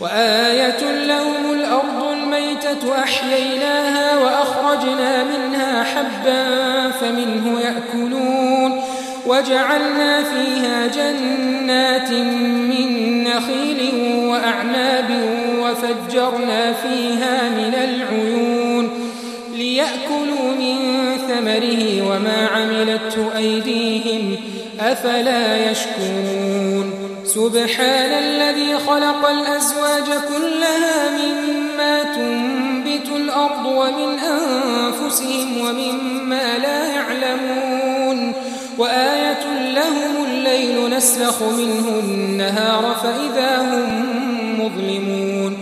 وآية لهم الأرض الميتة أحييناها وأخرجنا منها حبا فمنه يأكلون وجعلنا فيها جنات من نخيل وأعناب وفجرنا فيها من العيون ليأكلوا من ثمره وما عملته أيديهم أفلا يشكرون سبحان الذي خلق الأزواج كلها مما تنبت الأرض ومن أنفسهم ومما لا يعلمون وآية لهم الليل نسلخ منه النهار فإذا هم مظلمون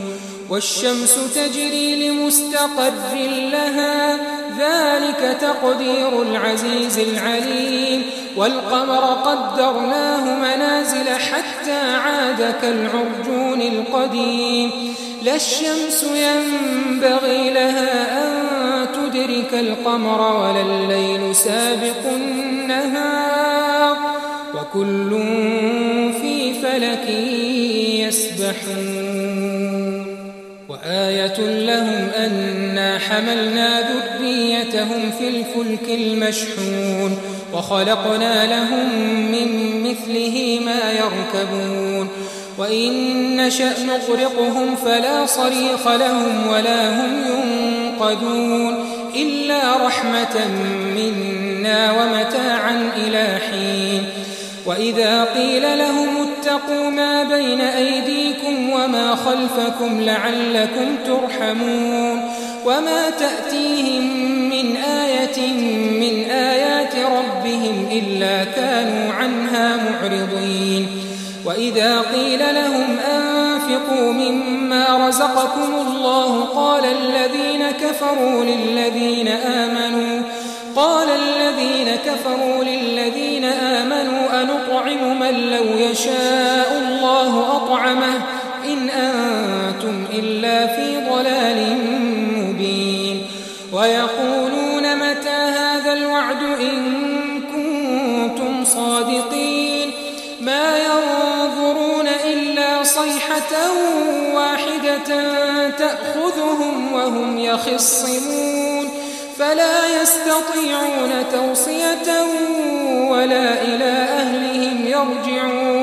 والشمس تجري لمستقر لها ذلك تقدير العزيز العليم والقمر قدرناه منازل حتى عاد كالعرجون القديم لا الشمس ينبغي لها أن تدرك القمر ولا الليل سابق النهار وكل في فلك يسبحون وآية لهم أنا حملنا ذريتهم في الفلك المشحون وخلقنا لهم من مثله ما يركبون وإن نشأ نغرقهم فلا صريخ لهم ولا هم ينقذون إلا رحمة منا ومتاعا إلى حين وإذا قيل لهم اتقوا ما بين أيديكم وما خلفكم لعلكم ترحمون وما تأتيهم من آية من آيات ربهم إلا كانوا عنها معرضين وإذا قيل لهم أنفقوا مما رزقكم الله قال الذين كفروا للذين آمنوا أنطعم من لو يشاء الله أطعمه إن أنتم إلا في ضلال مبين ويقولون متى هذا الوعد إن كنتم صادقين ما ينظرون إلا صيحة واحدة تأخذهم وهم يخصمون فلا يستطيعون توصية ولا إلى أهلهم يرجعون